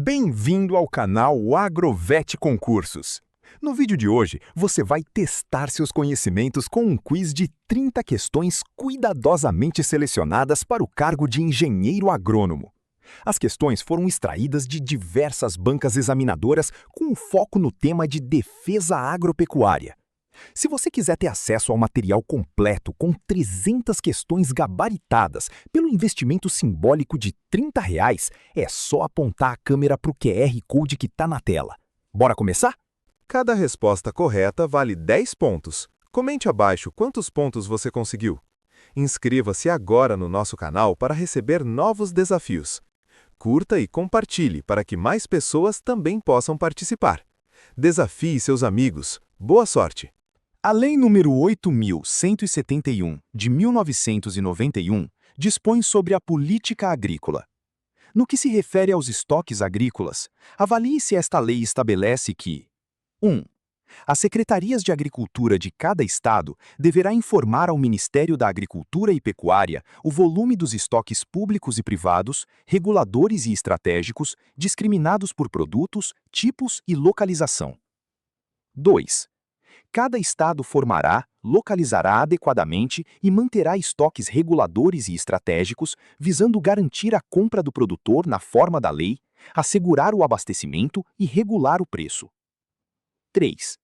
Bem-vindo ao canal Agrovet Concursos. No vídeo de hoje, você vai testar seus conhecimentos com um quiz de 30 questões cuidadosamente selecionadas para o cargo de engenheiro agrônomo. As questões foram extraídas de diversas bancas examinadoras com foco no tema de defesa agropecuária. Se você quiser ter acesso ao material completo com 300 questões gabaritadas pelo investimento simbólico de R$ 30, é só apontar a câmera para o QR Code que está na tela. Bora começar? Cada resposta correta vale 10 pontos. Comente abaixo quantos pontos você conseguiu. Inscreva-se agora no nosso canal para receber novos desafios. Curta e compartilhe para que mais pessoas também possam participar. Desafie seus amigos. Boa sorte! A Lei nº 8.171, de 1991, dispõe sobre a política agrícola. No que se refere aos estoques agrícolas, avalie se esta lei estabelece que 1. As secretarias de agricultura de cada estado deverá informar ao Ministério da Agricultura e Pecuária o volume dos estoques públicos e privados, reguladores e estratégicos, discriminados por produtos, tipos e localização. 2. Cada estado formará, localizará adequadamente e manterá estoques reguladores e estratégicos, visando garantir a compra do produtor na forma da lei, assegurar o abastecimento e regular o preço. 3.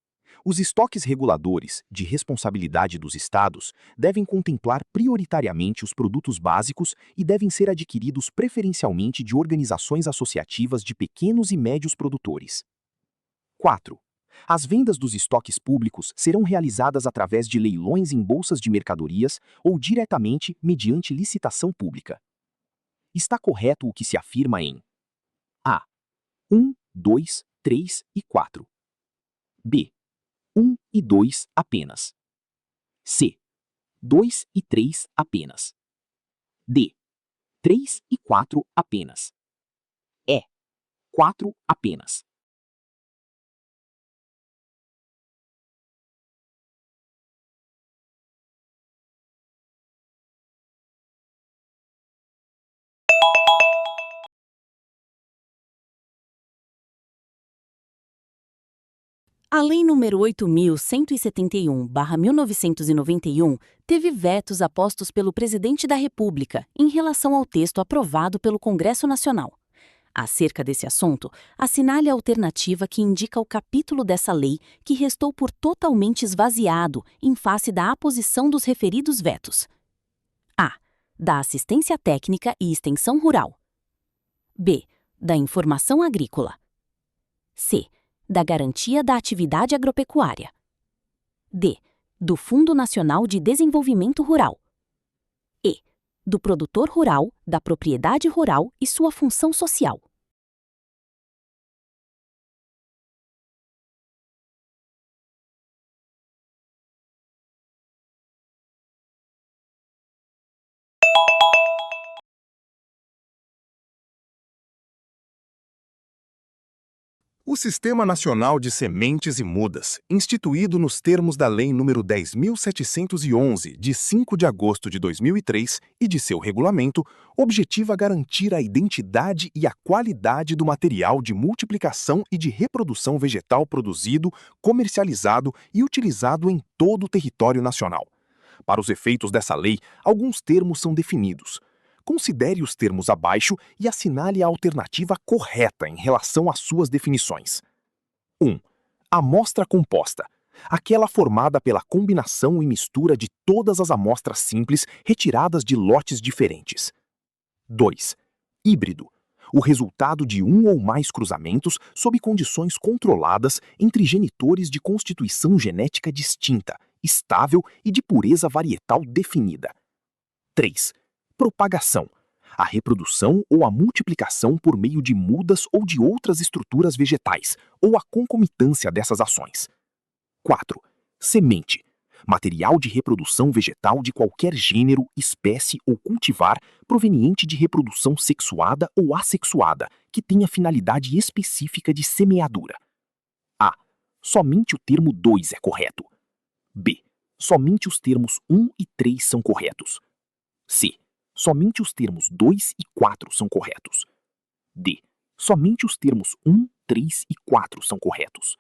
Os estoques reguladores, de responsabilidade dos estados, devem contemplar prioritariamente os produtos básicos e devem ser adquiridos preferencialmente de organizações associativas de pequenos e médios produtores. 4. As vendas dos estoques públicos serão realizadas através de leilões em bolsas de mercadorias ou diretamente mediante licitação pública. Está correto o que se afirma em A. 1, 2, 3 e 4. B. 1 e 2 apenas. C. 2 e 3 apenas. D. 3 e 4 apenas. E. 4 apenas. A Lei nº 8.171/1991 teve vetos apostos pelo Presidente da República em relação ao texto aprovado pelo Congresso Nacional. Acerca desse assunto, assinale a alternativa que indica o capítulo dessa lei que restou por totalmente esvaziado em face da aposição dos referidos vetos. A. Da Assistência Técnica e Extensão Rural. B. Da Informação Agrícola. C. Da Garantia da Atividade Agropecuária. D. Do Fundo Nacional de Desenvolvimento Rural. E. Do Produtor Rural, da Propriedade Rural e sua função social. O Sistema Nacional de Sementes e Mudas, instituído nos termos da Lei nº 10.711, de 5 de agosto de 2003, e de seu regulamento, objetiva garantir a identidade e a qualidade do material de multiplicação e de reprodução vegetal produzido, comercializado e utilizado em todo o território nacional. Para os efeitos dessa lei, alguns termos são definidos. Considere os termos abaixo e assinale a alternativa correta em relação às suas definições. 1. Amostra composta. Aquela formada pela combinação e mistura de todas as amostras simples retiradas de lotes diferentes. 2. Híbrido. O resultado de um ou mais cruzamentos sob condições controladas entre genitores de constituição genética distinta, estável e de pureza varietal definida. 3. Propagação. A reprodução ou a multiplicação por meio de mudas ou de outras estruturas vegetais, ou a concomitância dessas ações. 4. Semente. Material de reprodução vegetal de qualquer gênero, espécie ou cultivar proveniente de reprodução sexuada ou assexuada, que tenha finalidade específica de semeadura. A. Somente o termo 2 é correto. B. Somente os termos 1 e 3 são corretos. C. Somente os termos 2 e 4 são corretos. D. Somente os termos 1, 3 e 4 são corretos.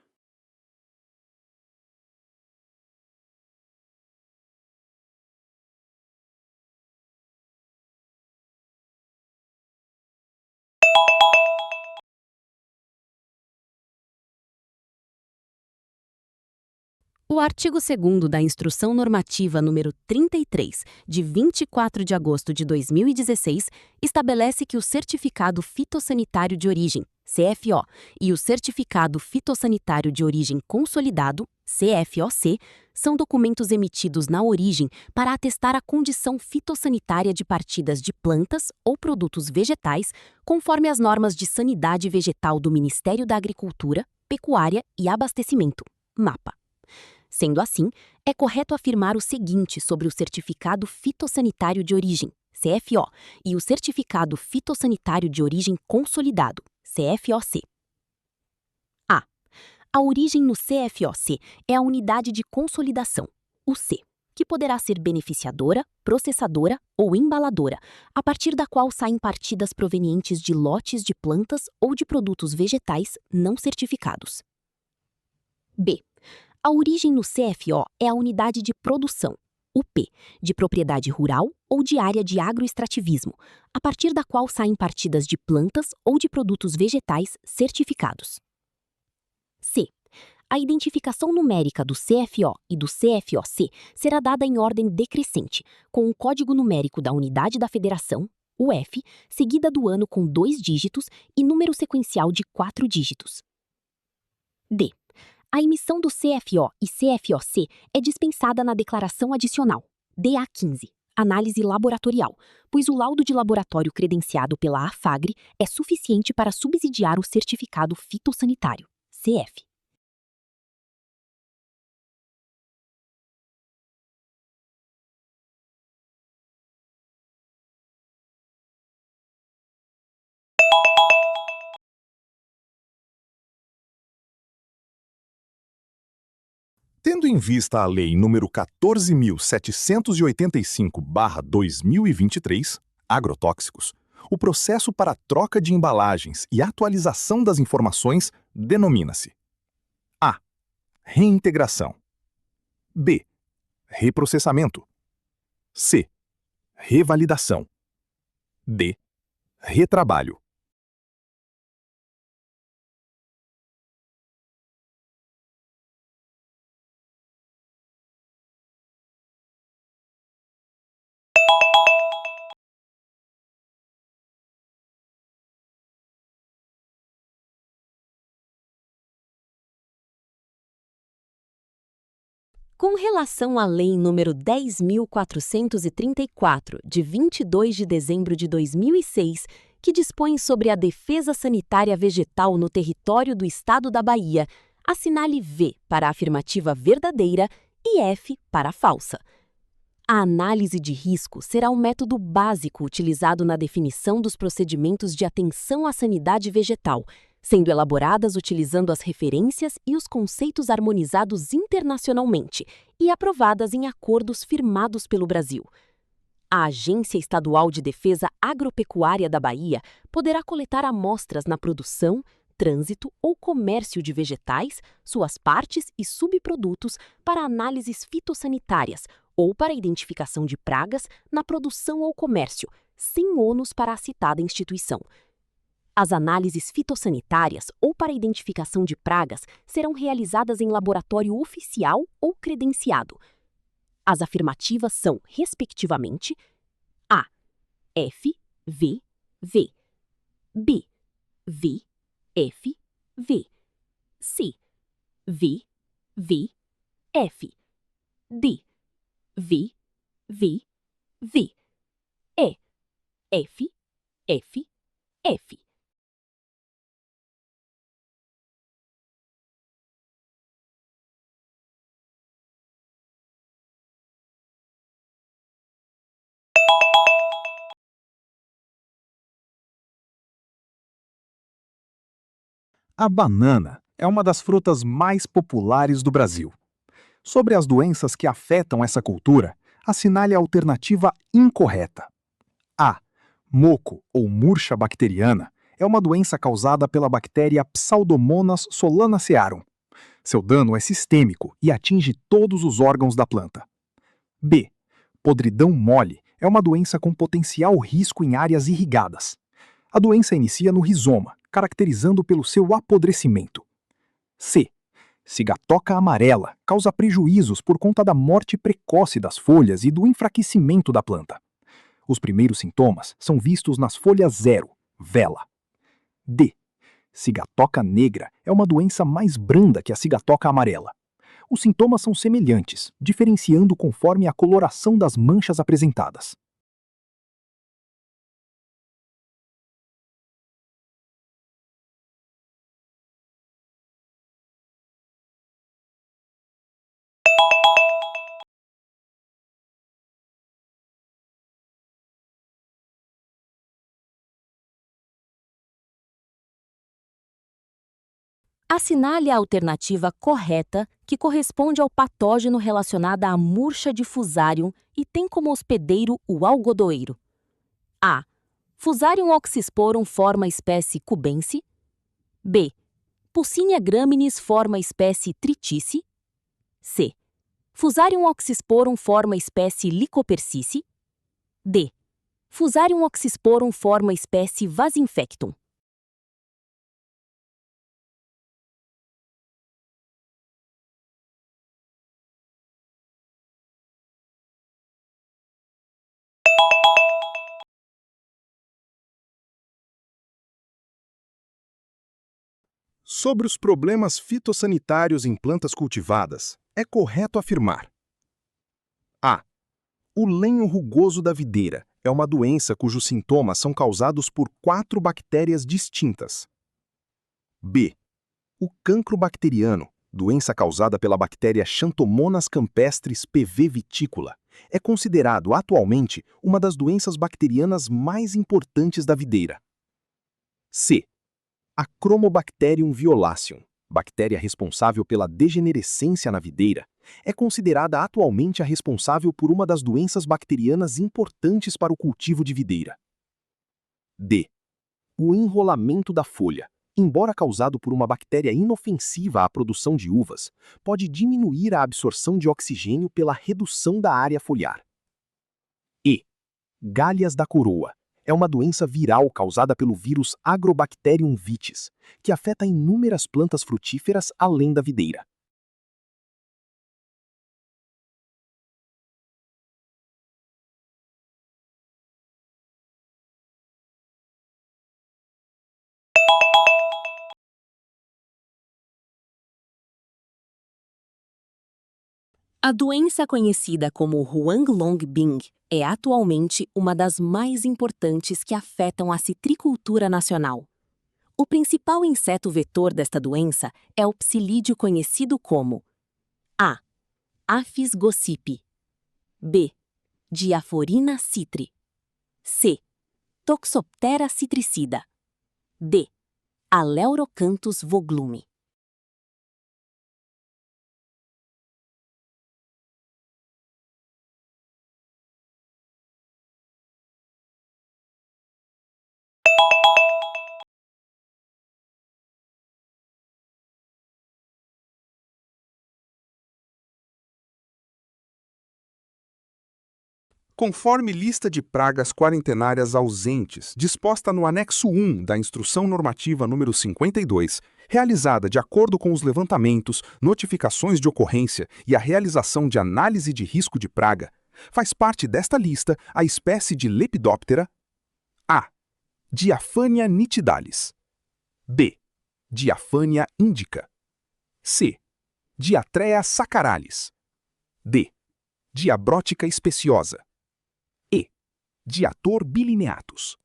O artigo 2º da Instrução Normativa número 33, de 24 de agosto de 2016, estabelece que o Certificado Fitossanitário de Origem, CFO, e o Certificado Fitossanitário de Origem Consolidado, CFOC, são documentos emitidos na origem para atestar a condição fitossanitária de partidas de plantas ou produtos vegetais, conforme as normas de sanidade vegetal do Ministério da Agricultura, Pecuária e Abastecimento, MAPA. Sendo assim, é correto afirmar o seguinte sobre o Certificado Fitossanitário de Origem, CFO, e o Certificado Fitossanitário de Origem Consolidado, CFOC. A. A origem no CFOC é a unidade de consolidação, o C, que poderá ser beneficiadora, processadora ou embaladora, a partir da qual saem partidas provenientes de lotes de plantas ou de produtos vegetais não certificados. B. A origem no CFO é a unidade de produção, UP, de propriedade rural ou de área de agroextrativismo, a partir da qual saem partidas de plantas ou de produtos vegetais certificados. C. A identificação numérica do CFO e do CFOC será dada em ordem decrescente, com o código numérico da Unidade da Federação, UF, seguida do ano com 2 dígitos e número sequencial de 4 dígitos. D. A emissão do CFO e CFOC é dispensada na Declaração Adicional, DA15, Análise Laboratorial, pois o laudo de laboratório credenciado pela AFAGRE é suficiente para subsidiar o Certificado Fitossanitário, CF. Tendo em vista a Lei nº 14.785/2023, agrotóxicos, o processo para troca de embalagens e atualização das informações denomina-se: A. Reintegração. B. Reprocessamento. C. Revalidação. D. Retrabalho. Com relação à Lei nº 10.434, de 22 de dezembro de 2006, que dispõe sobre a defesa sanitária vegetal no território do Estado da Bahia, assinale V para a afirmativa verdadeira e F para a falsa. A análise de risco será um método básico utilizado na definição dos procedimentos de atenção à sanidade vegetal, sendo elaboradas utilizando as referências e os conceitos harmonizados internacionalmente e aprovadas em acordos firmados pelo Brasil. A Agência Estadual de Defesa Agropecuária da Bahia poderá coletar amostras na produção, trânsito ou comércio de vegetais, suas partes e subprodutos para análises fitossanitárias ou para identificação de pragas na produção ou comércio, sem ônus para a citada instituição. As análises fitossanitárias ou para identificação de pragas serão realizadas em laboratório oficial ou credenciado. As afirmativas são, respectivamente, A. F, V, V. B. V, F, V. C. V, V, F. D. V, V, V. E. F, F, F. A banana é uma das frutas mais populares do Brasil. Sobre as doenças que afetam essa cultura, assinale a alternativa incorreta. A. Moco ou murcha bacteriana é uma doença causada pela bactéria Pseudomonas solanacearum. Seu dano é sistêmico e atinge todos os órgãos da planta. B. Podridão mole é uma doença com potencial risco em áreas irrigadas. A doença inicia no rizoma, caracterizando pelo seu apodrecimento. C. Cigatoca amarela causa prejuízos por conta da morte precoce das folhas e do enfraquecimento da planta. Os primeiros sintomas são vistos nas folhas 0, vela. D. Cigatoca negra é uma doença mais branda que a cigatoca amarela. Os sintomas são semelhantes, diferenciando conforme a coloração das manchas apresentadas. Assinale a alternativa correta que corresponde ao patógeno relacionado à murcha de Fusarium e tem como hospedeiro o algodoeiro. A. Fusarium oxysporum forma espécie cubense. B. Puccinia graminis forma espécie tritice. C. Fusarium oxysporum forma espécie Lycopersicce. D. Fusarium oxysporum forma espécie Vasinfectum. Sobre os problemas fitossanitários em plantas cultivadas, é correto afirmar: A. O lenho rugoso da videira é uma doença cujos sintomas são causados por 4 bactérias distintas. B. O cancro bacteriano, doença causada pela bactéria Xanthomonas campestris PV vitícola, é considerado atualmente uma das doenças bacterianas mais importantes da videira. C. A Chromobacterium violaceum, bactéria responsável pela degenerescência na videira, é considerada atualmente a responsável por uma das doenças bacterianas importantes para o cultivo de videira. D. O enrolamento da folha, embora causado por uma bactéria inofensiva à produção de uvas, pode diminuir a absorção de oxigênio pela redução da área foliar. E. Galhas da coroa. É uma doença viral causada pelo vírus Agrobacterium vitis, que afeta inúmeras plantas frutíferas além da videira. A doença conhecida como Huanglong-Bing é atualmente uma das mais importantes que afetam a citricultura nacional. O principal inseto vetor desta doença é o psilídeo conhecido como A. Apis gossypi. B. Diaphorina citri. C. Toxoptera citricida. D. Aleuroccanthus voglumi. Conforme lista de pragas quarentenárias ausentes, disposta no anexo 1 da Instrução Normativa número 52, realizada de acordo com os levantamentos, notificações de ocorrência e a realização de análise de risco de praga, faz parte desta lista a espécie de Lepidoptera: A. Diaphania nitidalis. B. Diaphania indica. C. Diatrea sacaralis. D. Diabrótica speciosa. Diator bilineatus.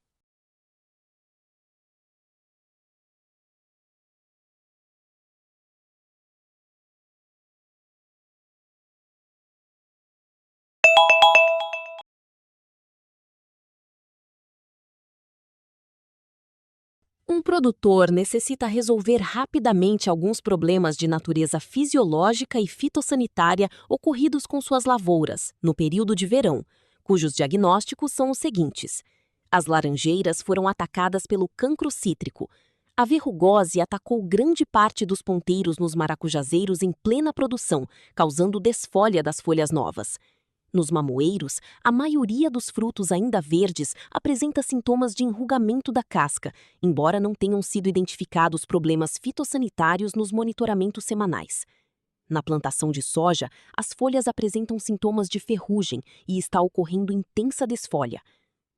Um produtor necessita resolver rapidamente alguns problemas de natureza fisiológica e fitossanitária ocorridos com suas lavouras, no período de verão, cujos diagnósticos são os seguintes: As laranjeiras foram atacadas pelo cancro cítrico. A verrugose atacou grande parte dos ponteiros nos maracujazeiros em plena produção, causando desfolha das folhas novas. Nos mamoeiros, a maioria dos frutos ainda verdes apresenta sintomas de enrugamento da casca, embora não tenham sido identificados problemas fitossanitários nos monitoramentos semanais. Na plantação de soja, as folhas apresentam sintomas de ferrugem e está ocorrendo intensa desfolha.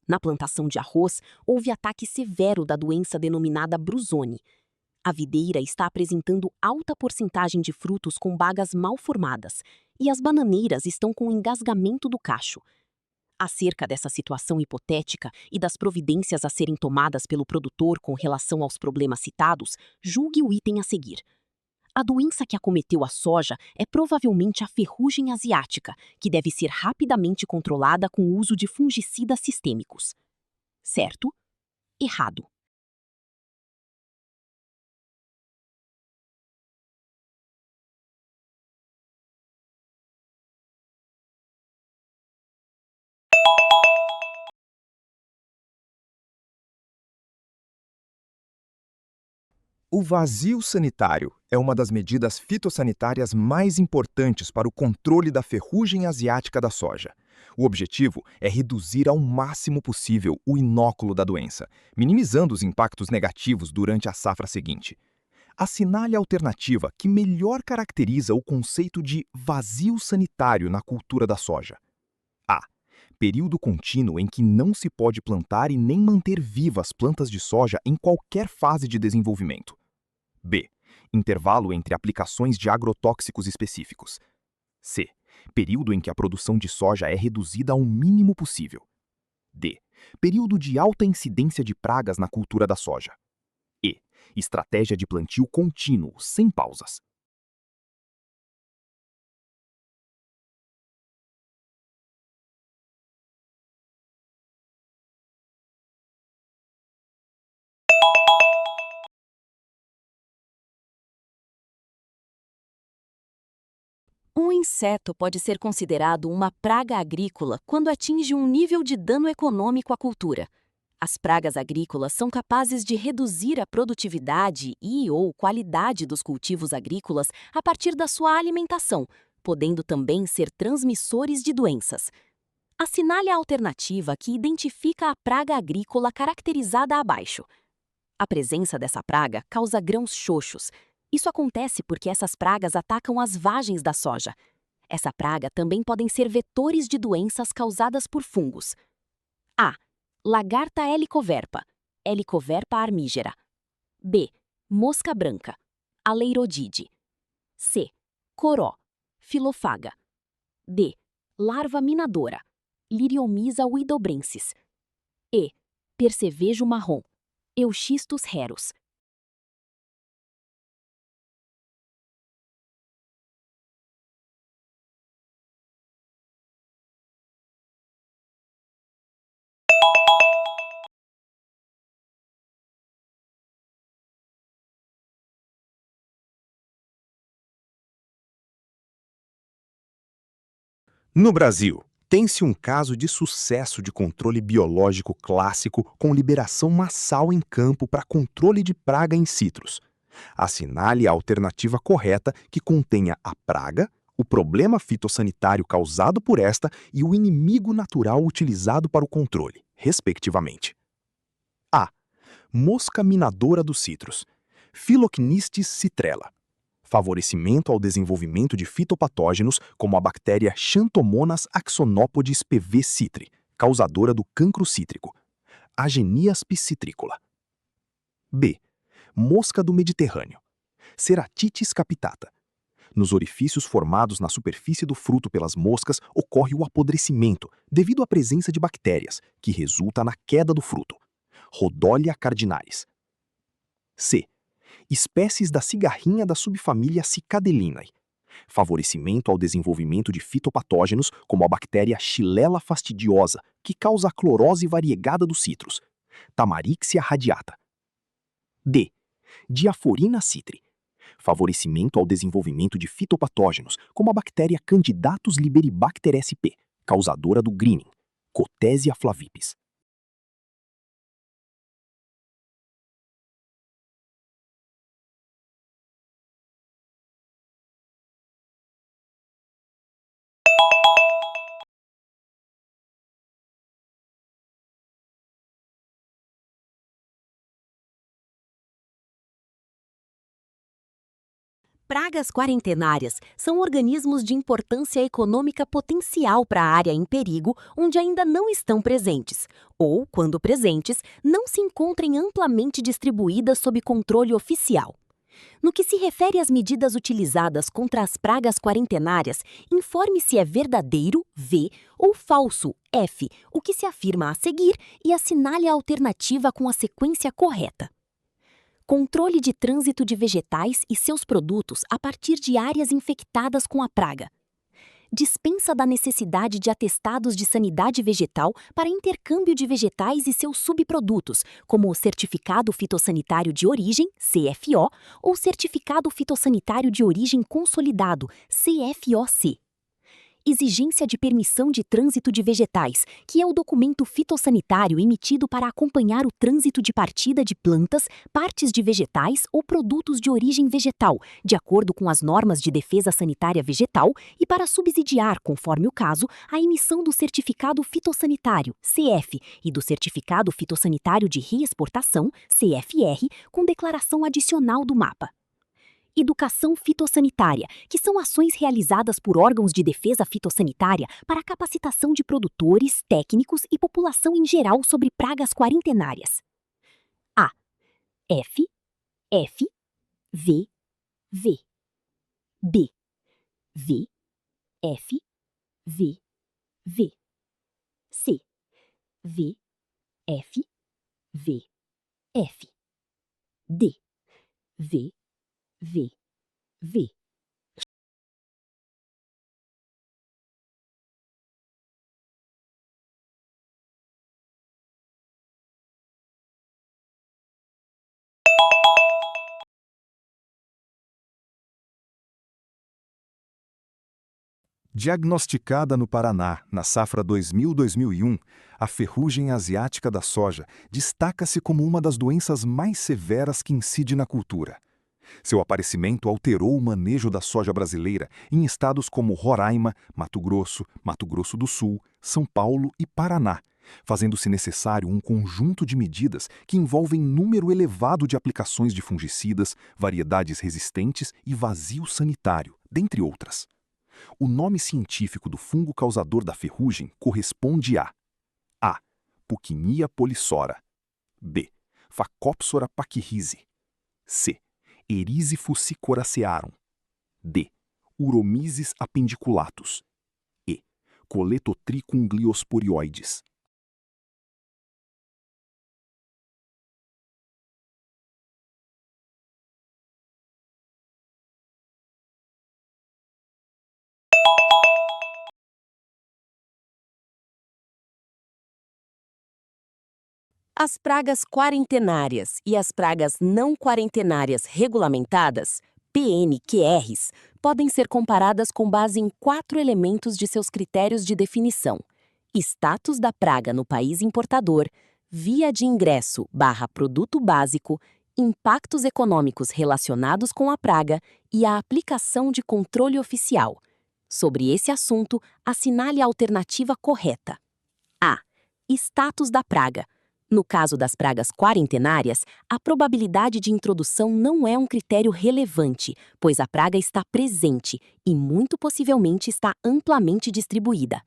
Na plantação de arroz, houve ataque severo da doença denominada brusone. A videira está apresentando alta porcentagem de frutos com bagas mal formadas, e as bananeiras estão com engasgamento do cacho. Acerca dessa situação hipotética e das providências a serem tomadas pelo produtor com relação aos problemas citados, julgue o item a seguir. A doença que acometeu a soja é provavelmente a ferrugem asiática, que deve ser rapidamente controlada com o uso de fungicidas sistêmicos. Certo? Errado. O vazio sanitário é uma das medidas fitossanitárias mais importantes para o controle da ferrugem asiática da soja. O objetivo é reduzir ao máximo possível o inóculo da doença, minimizando os impactos negativos durante a safra seguinte. Assinale a alternativa que melhor caracteriza o conceito de vazio sanitário na cultura da soja. A. Período contínuo em que não se pode plantar e nem manter vivas plantas de soja em qualquer fase de desenvolvimento. B. Intervalo entre aplicações de agrotóxicos específicos. C. Período em que a produção de soja é reduzida ao mínimo possível. D. Período de alta incidência de pragas na cultura da soja. E. Estratégia de plantio contínuo, sem pausas. Um inseto pode ser considerado uma praga agrícola quando atinge um nível de dano econômico à cultura. As pragas agrícolas são capazes de reduzir a produtividade e/ou qualidade dos cultivos agrícolas a partir da sua alimentação, podendo também ser transmissores de doenças. Assinale a alternativa que identifica a praga agrícola caracterizada abaixo. A presença dessa praga causa grãos xoxos. Isso acontece porque essas pragas atacam as vagens da soja. Essa praga também podem ser vetores de doenças causadas por fungos. A. Lagarta helicoverpa, Helicoverpa armígera. B. Mosca branca, Aleirodide. C. Coró, Filofaga. D. Larva minadora, Liriomyza widobrensis. E. Percevejo marrom, Euxistus reros. No Brasil, tem-se um caso de sucesso de controle biológico clássico com liberação massal em campo para controle de praga em citros. Assinale a alternativa correta que contenha a praga, o problema fitossanitário causado por esta e o inimigo natural utilizado para o controle, respectivamente. A. Mosca minadora dos citros, Phyllochnistes citrella. Favorecimento ao desenvolvimento de fitopatógenos como a bactéria Xanthomonas axonopodes PV citri, causadora do cancro cítrico, Agenias piscitricola. B. Mosca do Mediterrâneo, Ceratitis capitata. Nos orifícios formados na superfície do fruto pelas moscas ocorre o apodrecimento devido à presença de bactérias, que resulta na queda do fruto, Rhodolia cardinalis. C. Espécies da cigarrinha da subfamília Cicadelinae. Favorecimento ao desenvolvimento de fitopatógenos como a bactéria Xylella fastidiosa, que causa a clorose variegada dos citros, Tamarixia radiata. D. Diaphorina citri. Favorecimento ao desenvolvimento de fitopatógenos como a bactéria Candidatus liberibacter sp, causadora do greening, Cotesia flavipes. Pragas quarentenárias são organismos de importância econômica potencial para a área em perigo onde ainda não estão presentes, ou, quando presentes, não se encontrem amplamente distribuídas sob controle oficial. No que se refere às medidas utilizadas contra as pragas quarentenárias, informe se é verdadeiro, V, ou falso, F, o que se afirma a seguir e assinale a alternativa com a sequência correta. Controle de trânsito de vegetais e seus produtos a partir de áreas infectadas com a praga. Dispensa da necessidade de atestados de sanidade vegetal para intercâmbio de vegetais e seus subprodutos, como o Certificado Fitossanitário de Origem, CFO, ou Certificado Fitossanitário de Origem Consolidado, CFOC. Exigência de permissão de trânsito de vegetais, que é o documento fitossanitário emitido para acompanhar o trânsito de partida de plantas, partes de vegetais ou produtos de origem vegetal, de acordo com as normas de defesa sanitária vegetal e para subsidiar, conforme o caso, a emissão do Certificado Fitossanitário, CF, e do Certificado Fitossanitário de Reexportação, CFR, com declaração adicional do mapa. Educação fitossanitária, que são ações realizadas por órgãos de defesa fitossanitária para a capacitação de produtores, técnicos e população em geral sobre pragas quarentenárias. A. F, F, V, V. B. V, F, V, V. C. V, F, V, F. D. V, V, V. Diagnosticada no Paraná, na safra 2000-2001, a ferrugem asiática da soja destaca-se como uma das doenças mais severas que incide na cultura. Seu aparecimento alterou o manejo da soja brasileira em estados como Roraima, Mato Grosso do Sul, São Paulo e Paraná, fazendo-se necessário um conjunto de medidas que envolvem número elevado de aplicações de fungicidas, variedades resistentes e vazio sanitário, dentre outras. O nome científico do fungo causador da ferrugem corresponde a Puccinia polissora, B. Phacopsora pachyrhizae, C. Erize fusicoracearum, D. Uromysis appendiculatus, E. Coletotrichum gliosporioides. As pragas quarentenárias e as pragas não quarentenárias regulamentadas, PNQRs, podem ser comparadas com base em 4 elementos de seus critérios de definição: status da praga no país importador, via de ingresso/produto básico, impactos econômicos relacionados com a praga e a aplicação de controle oficial. Sobre esse assunto, assinale a alternativa correta. A. Status da praga. No caso das pragas quarentenárias, a probabilidade de introdução não é um critério relevante, pois a praga está presente e muito possivelmente está amplamente distribuída.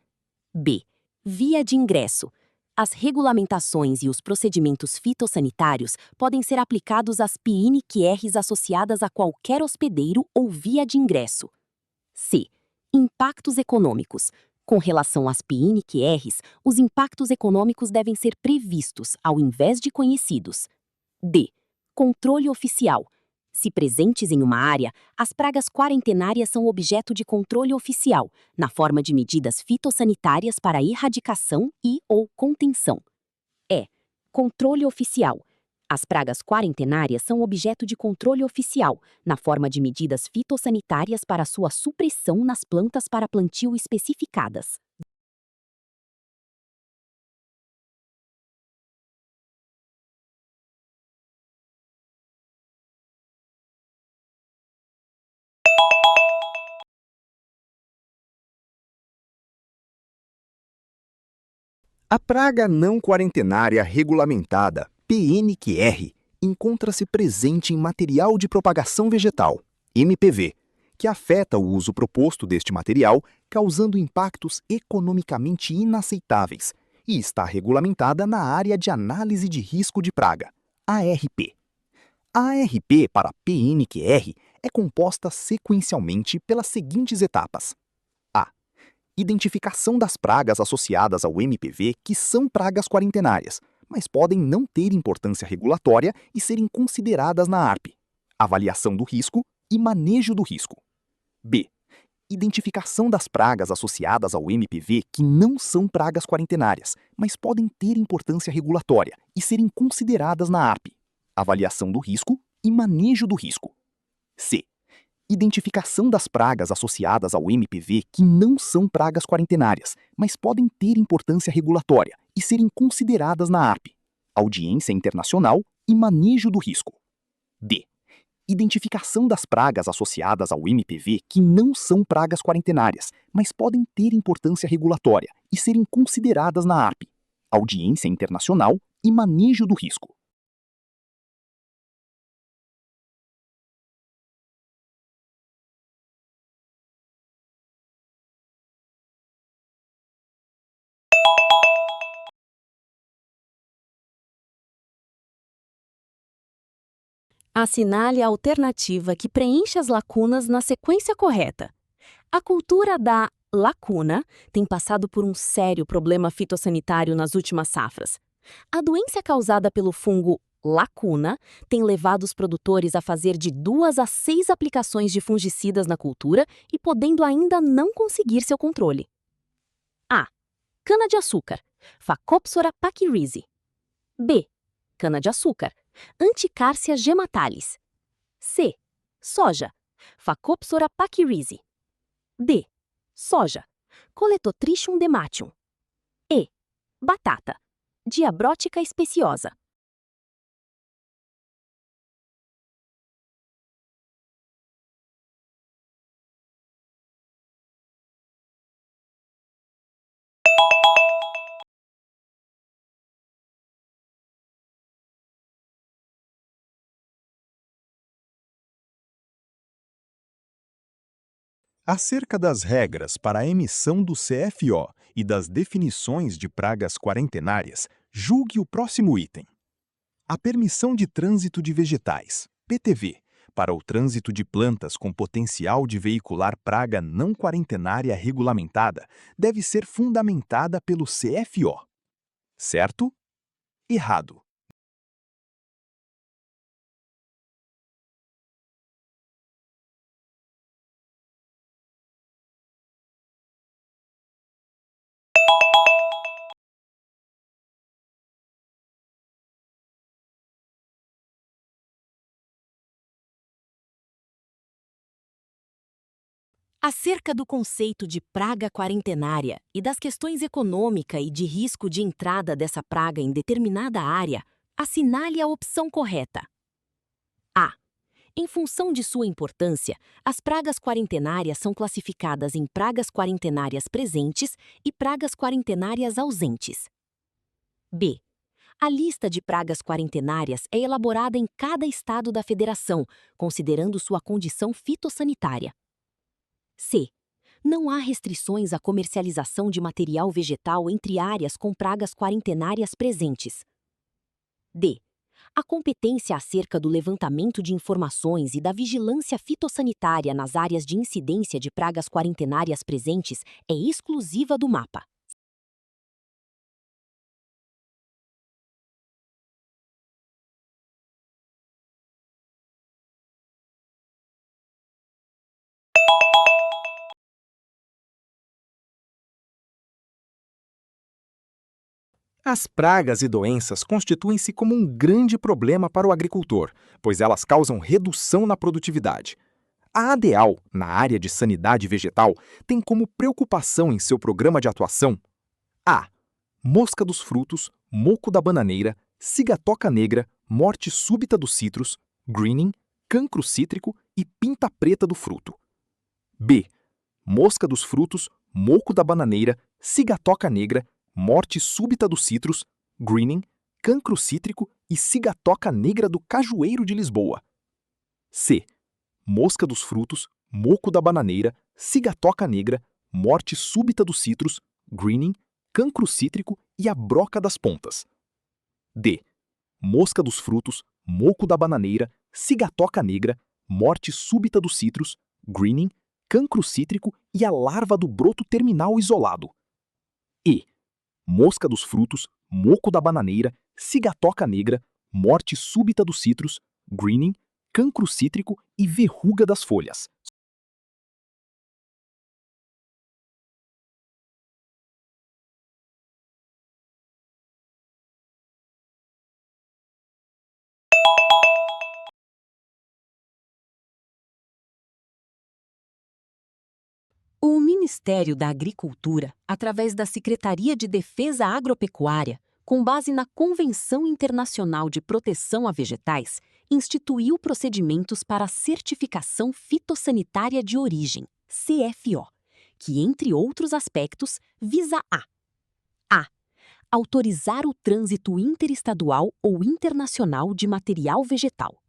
B. Via de ingresso. As regulamentações e os procedimentos fitossanitários podem ser aplicados às PNQRs associadas a qualquer hospedeiro ou via de ingresso. C. Impactos econômicos. Com relação às PNQRs, os impactos econômicos devem ser previstos, ao invés de conhecidos. D. Controle oficial. Se presentes em uma área, as pragas quarentenárias são objeto de controle oficial, na forma de medidas fitossanitárias para erradicação e/ou contenção. E. Controle oficial. As pragas quarentenárias são objeto de controle oficial, na forma de medidas fitossanitárias para sua supressão nas plantas para plantio especificadas. A praga não quarentenária regulamentada, PNQR, encontra-se presente em material de propagação vegetal, MPV, que afeta o uso proposto deste material, causando impactos economicamente inaceitáveis, e está regulamentada na área de análise de risco de praga, ARP. A ARP para PNQR é composta sequencialmente pelas seguintes etapas. A. Identificação das pragas associadas ao MPV que são pragas quarentenárias, mas podem não ter importância regulatória e serem consideradas na ARP. Avaliação do risco e manejo do risco. B. Identificação das pragas associadas ao MPV que não são pragas quarentenárias, mas podem ter importância regulatória e serem consideradas na ARP. Avaliação do risco e manejo do risco. C. Identificação das pragas associadas ao MPV que não são pragas quarentenárias, mas podem ter importância regulatória e serem consideradas na ARP. Audiência internacional e manejo do risco. D. Identificação das pragas associadas ao MPV que não são pragas quarentenárias, mas podem ter importância regulatória e serem consideradas na ARP. Audiência internacional e manejo do risco. Assinale a alternativa que preenche as lacunas na sequência correta. A cultura da lacuna tem passado por um sério problema fitossanitário nas últimas safras. A doença causada pelo fungo lacuna tem levado os produtores a fazer de 2 a 6 aplicações de fungicidas na cultura e podendo ainda não conseguir seu controle. A. Cana-de-açúcar, Phacopsora pachyrhizae. B. Cana-de-açúcar, Anticárcia gematalis. C. Soja, Phacopsora pachyrhizae. D. Soja, Coletotrichum dematium. E. Batata, Diabrótica speciosa. Acerca das regras para a emissão do CFO e das definições de pragas quarentenárias, julgue o próximo item. A permissão de trânsito de vegetais, PTV, para o trânsito de plantas com potencial de veicular praga não quarentenária regulamentada deve ser fundamentada pelo CFO. Certo? Errado. Acerca do conceito de praga quarentenária e das questões econômica e de risco de entrada dessa praga em determinada área, assinale a opção correta. A. Em função de sua importância, as pragas quarentenárias são classificadas em pragas quarentenárias presentes e pragas quarentenárias ausentes. B. A lista de pragas quarentenárias é elaborada em cada estado da federação, considerando sua condição fitossanitária. C. Não há restrições à comercialização de material vegetal entre áreas com pragas quarentenárias presentes. D. A competência acerca do levantamento de informações e da vigilância fitossanitária nas áreas de incidência de pragas quarentenárias presentes é exclusiva do MAPA. As pragas e doenças constituem-se como um grande problema para o agricultor, pois elas causam redução na produtividade. A ADAL, na área de sanidade vegetal, tem como preocupação em seu programa de atuação a. Mosca dos frutos, moco da bananeira, cigatoca negra, morte súbita dos citros, greening, cancro cítrico e pinta preta do fruto. B. Mosca dos frutos, moco da bananeira, cigatoca negra, morte súbita dos citros, greening, cancro cítrico e cigatoca negra do cajueiro de Lisboa. C. mosca dos frutos, moco da bananeira, cigatoca negra, morte súbita dos citros, greening, cancro cítrico e a broca das pontas. D. Mosca dos frutos, moco da bananeira, cigatoca negra, morte súbita dos citros, greening, cancro cítrico e a larva do broto terminal isolado. E. Mosca dos frutos, moco da bananeira, cigatoca negra, morte súbita dos citros, greening, cancro cítrico e verruga das folhas. O Ministério da Agricultura, através da Secretaria de Defesa Agropecuária, com base na Convenção Internacional de Proteção a Vegetais, instituiu procedimentos para a Certificação Fitossanitária de Origem, CFO, que, entre outros aspectos, visa a. Autorizar o trânsito interestadual ou internacional de material vegetal.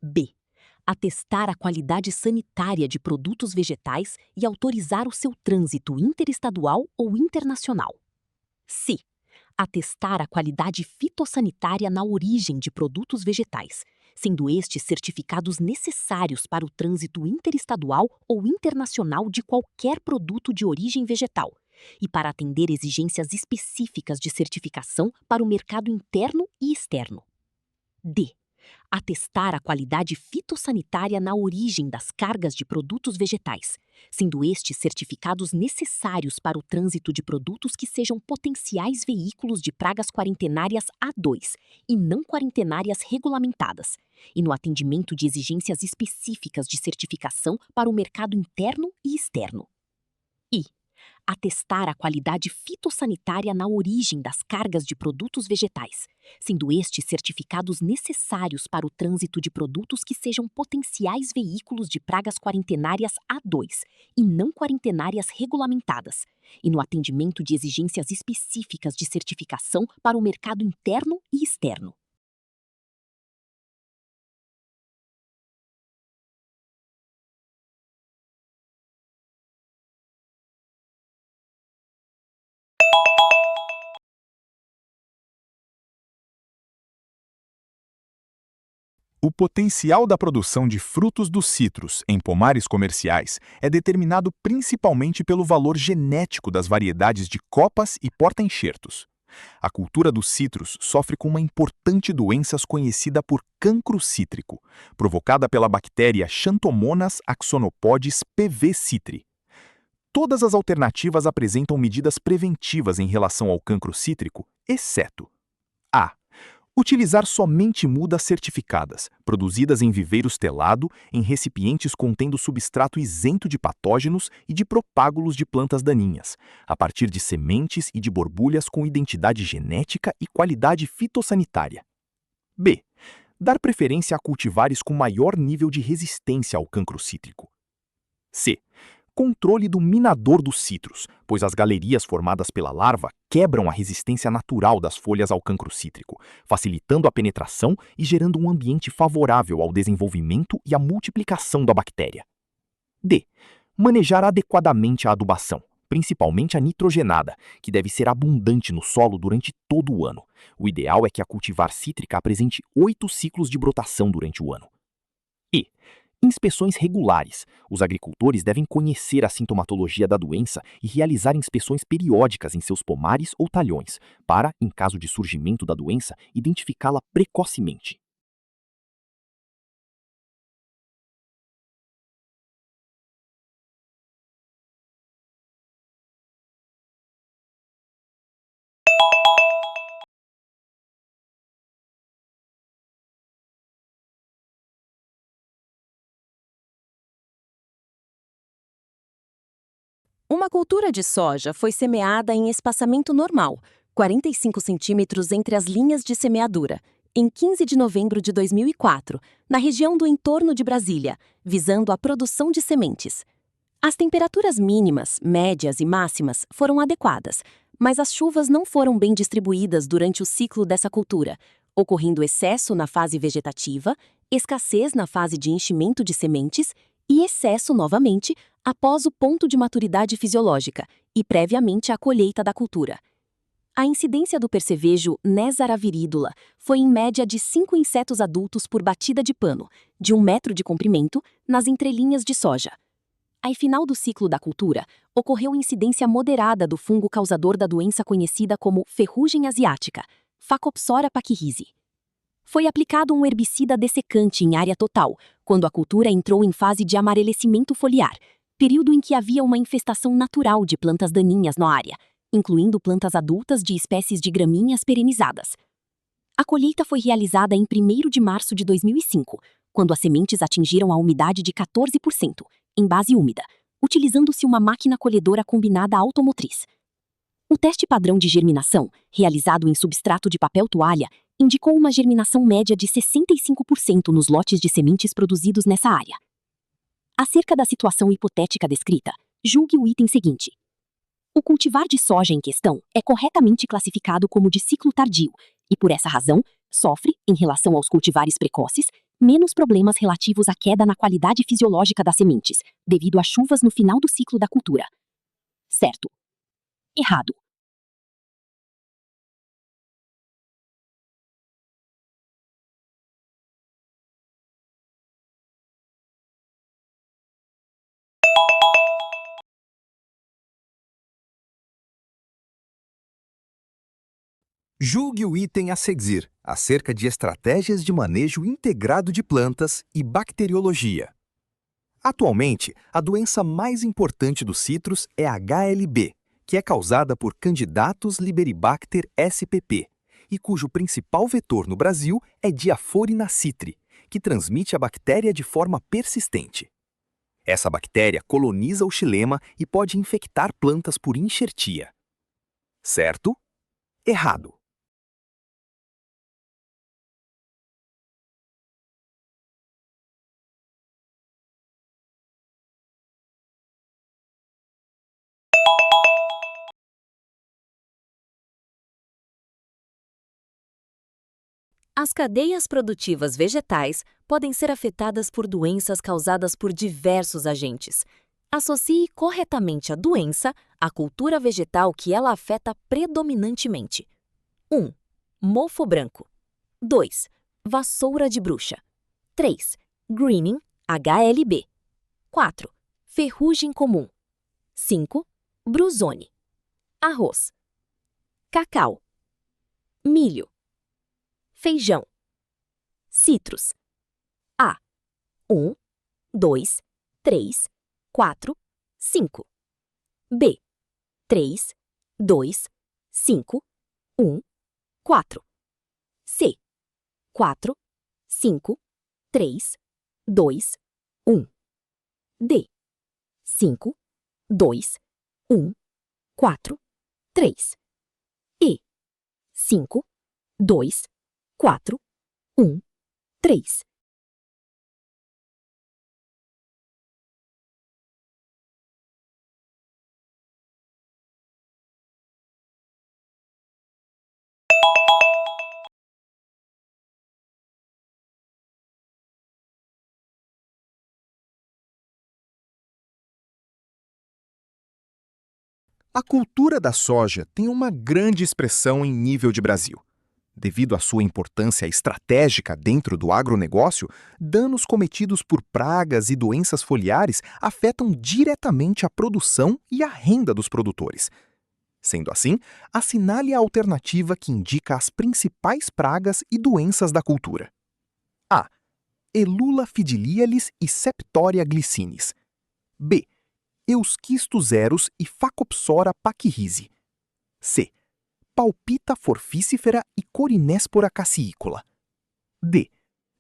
B. Atestar a qualidade sanitária de produtos vegetais e autorizar o seu trânsito interestadual ou internacional. C. Atestar a qualidade fitossanitária na origem de produtos vegetais, sendo estes certificados necessários para o trânsito interestadual ou internacional de qualquer produto de origem vegetal, e para atender exigências específicas de certificação para o mercado interno e externo. D. Atestar a qualidade fitossanitária na origem das cargas de produtos vegetais, sendo estes certificados necessários para o trânsito de produtos que sejam potenciais veículos de pragas quarentenárias A2 e não quarentenárias regulamentadas, e no atendimento de exigências específicas de certificação para o mercado interno e externo. I. Atestar a qualidade fitossanitária na origem das cargas de produtos vegetais, sendo estes certificados necessários para o trânsito de produtos que sejam potenciais veículos de pragas quarentenárias A2 e não quarentenárias regulamentadas, e no atendimento de exigências específicas de certificação para o mercado interno e externo. O potencial da produção de frutos dos citros em pomares comerciais é determinado principalmente pelo valor genético das variedades de copas e porta-enxertos. A cultura dos citros sofre com uma importante doença conhecida por cancro cítrico, provocada pela bactéria Xanthomonas axonopodes PV citri. Todas as alternativas apresentam medidas preventivas em relação ao cancro cítrico, exceto a. Utilizar somente mudas certificadas, produzidas em viveiros telado, em recipientes contendo substrato isento de patógenos e de propágulos de plantas daninhas, a partir de sementes e de borbulhas com identidade genética e qualidade fitossanitária. B. Dar preferência a cultivares com maior nível de resistência ao cancro cítrico. C. Controle do minador dos citros, pois as galerias formadas pela larva quebram a resistência natural das folhas ao cancro cítrico, facilitando a penetração e gerando um ambiente favorável ao desenvolvimento e à multiplicação da bactéria. D. Manejar adequadamente a adubação, principalmente a nitrogenada, que deve ser abundante no solo durante todo o ano. O ideal é que a cultivar cítrica apresente 8 ciclos de brotação durante o ano. E. Inspeções regulares. Os agricultores devem conhecer a sintomatologia da doença e realizar inspeções periódicas em seus pomares ou talhões, para, em caso de surgimento da doença, identificá-la precocemente. Uma cultura de soja foi semeada em espaçamento normal, 45 centímetros entre as linhas de semeadura, em 15 de novembro de 2004, na região do entorno de Brasília, visando a produção de sementes. As temperaturas mínimas, médias e máximas foram adequadas, mas as chuvas não foram bem distribuídas durante o ciclo dessa cultura, ocorrendo excesso na fase vegetativa, escassez na fase de enchimento de sementes e excesso novamente após o ponto de maturidade fisiológica e previamente à colheita da cultura. A incidência do percevejo Nesara viridula foi em média de 5 insetos adultos por batida de pano, de 1 metro de comprimento, nas entrelinhas de soja. Ao final do ciclo da cultura, ocorreu incidência moderada do fungo causador da doença conhecida como ferrugem asiática, Phacopsora pachyrizi. Foi aplicado um herbicida dessecante em área total, quando a cultura entrou em fase de amarelecimento foliar, período em que havia uma infestação natural de plantas daninhas na área, incluindo plantas adultas de espécies de gramíneas perenizadas. A colheita foi realizada em 1º de março de 2005, quando as sementes atingiram a umidade de 14%, em base úmida, utilizando-se uma máquina colhedora combinada automotriz. O teste padrão de germinação, realizado em substrato de papel toalha, indicou uma germinação média de 65% nos lotes de sementes produzidos nessa área. Acerca da situação hipotética descrita, julgue o item seguinte. O cultivar de soja em questão é corretamente classificado como de ciclo tardio e, por essa razão, sofre, em relação aos cultivares precoces, menos problemas relativos à queda na qualidade fisiológica das sementes, devido a chuvas no final do ciclo da cultura. Certo. Errado. Julgue o item a seguir, acerca de estratégias de manejo integrado de plantas e bacteriologia. Atualmente, a doença mais importante dos citros é a HLB, que é causada por Candidatus liberibacter spp, e cujo principal vetor no Brasil é Diaphorina citri, que transmite a bactéria de forma persistente. Essa bactéria coloniza o xilema e pode infectar plantas por enxertia. Certo? Errado. As cadeias produtivas vegetais podem ser afetadas por doenças causadas por diversos agentes. Associe corretamente a doença à cultura vegetal que ela afeta predominantemente. 1. Mofo branco. 2. Vassoura de bruxa. 3. Greening, HLB. 4. Ferrugem comum. 5. Bruzone. Arroz. Cacau. Milho. Feijão. Citros. A. 1, 2, 3, 4, 5. B. 3, 2, 5, 1, 4. C. 4, 5, 3, 2, 1. D. 5, 2, 1, 4, 3. E. 5, 2, 4, 1, 3. A cultura da soja tem uma grande expressão em nível de Brasil. Devido à sua importância estratégica dentro do agronegócio, danos cometidos por pragas e doenças foliares afetam diretamente a produção e a renda dos produtores. Sendo assim, assinale a alternativa que indica as principais pragas e doenças da cultura. A. Elula fidilialis e Septoria glycinis. B. Eusquistus eros e Phacopsora pachyrizi. C. Palpita forficifera e Corinéspora cassiícola. D.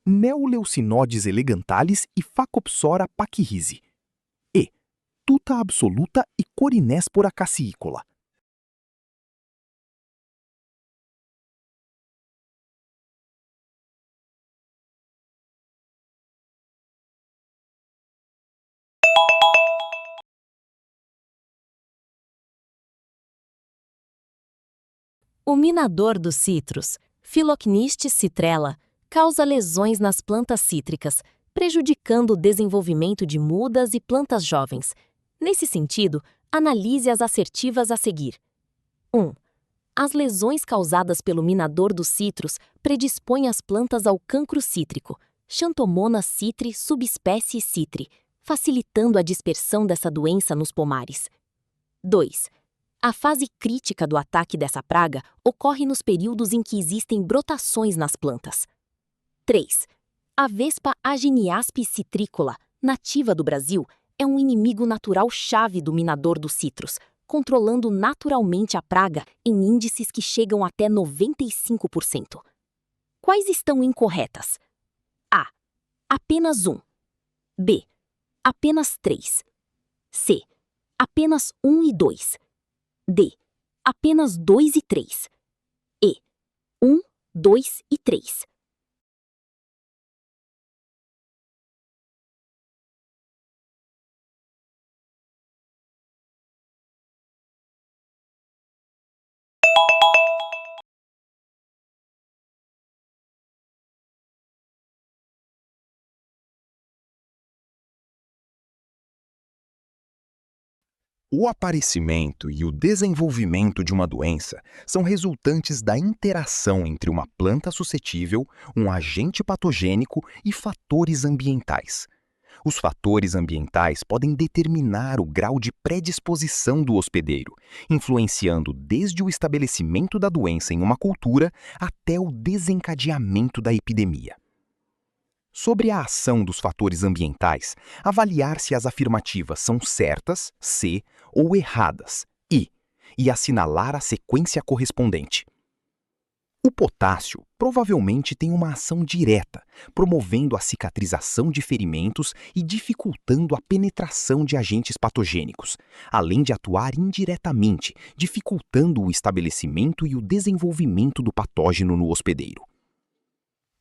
Neoleucinodes elegantalis e Phacopsora pachyrizi. E. Tuta absoluta e Corinéspora cassiícola. O minador dos citros, Phyllochnistes citrella causa lesões nas plantas cítricas, prejudicando o desenvolvimento de mudas e plantas jovens. Nesse sentido, analise as assertivas a seguir. 1. As lesões causadas pelo minador dos citros predispõem as plantas ao cancro cítrico, Xanthomonas citri subespécie citri, facilitando a dispersão dessa doença nos pomares. 2. A fase crítica do ataque dessa praga ocorre nos períodos em que existem brotações nas plantas. 3. A Vespa aginiaspe citricola, nativa do Brasil, é um inimigo natural chave do minador dos citros, controlando naturalmente a praga em índices que chegam até 95%. Quais estão incorretas? A. Apenas 1. B. Apenas 3. C. Apenas 1 e 2. D. Apenas 2 e 3. E. 1, 2 e 3. O aparecimento e o desenvolvimento de uma doença são resultantes da interação entre uma planta suscetível, um agente patogênico e fatores ambientais. Os fatores ambientais podem determinar o grau de predisposição do hospedeiro, influenciando desde o estabelecimento da doença em uma cultura até o desencadeamento da epidemia. Sobre a ação dos fatores ambientais, avaliar se as afirmativas são certas, C, ou erradas, I, e assinalar a sequência correspondente. O potássio provavelmente tem uma ação direta, promovendo a cicatrização de ferimentos e dificultando a penetração de agentes patogênicos, além de atuar indiretamente, dificultando o estabelecimento e o desenvolvimento do patógeno no hospedeiro.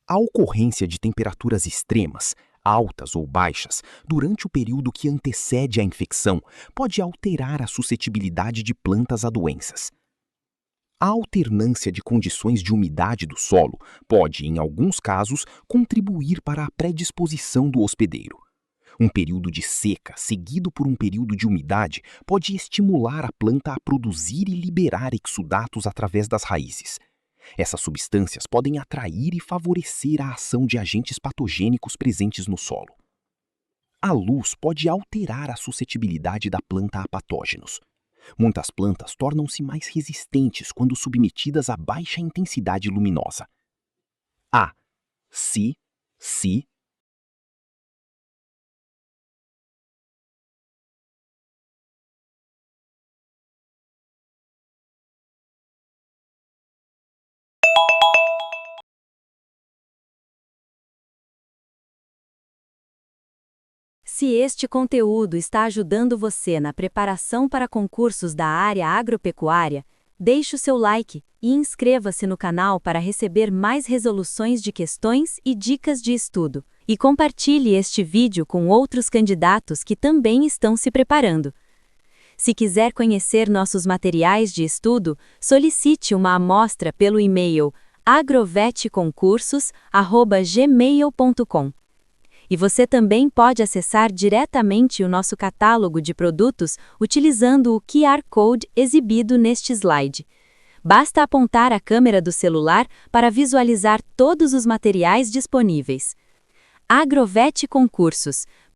A ocorrência de temperaturas extremas, altas ou baixas, durante o período que antecede a infecção, pode alterar a suscetibilidade de plantas a doenças. A alternância de condições de umidade do solo pode, em alguns casos, contribuir para a predisposição do hospedeiro. Um período de seca, seguido por um período de umidade, pode estimular a planta a produzir e liberar exudatos através das raízes. Essas substâncias podem atrair e favorecer a ação de agentes patogênicos presentes no solo. A luz pode alterar a suscetibilidade da planta a patógenos. Muitas plantas tornam-se mais resistentes quando submetidas a baixa intensidade luminosa. A. Si. Se este conteúdo está ajudando você na preparação para concursos da área agropecuária, deixe o seu like e inscreva-se no canal para receber mais resoluções de questões e dicas de estudo. E compartilhe este vídeo com outros candidatos que também estão se preparando. Se quiser conhecer nossos materiais de estudo, solicite uma amostra pelo e-mail agrovetconcursos@gmail.com. E você também pode acessar diretamente o nosso catálogo de produtos utilizando o QR Code exibido neste slide. Basta apontar a câmera do celular para visualizar todos os materiais disponíveis. Agrovet Concursos,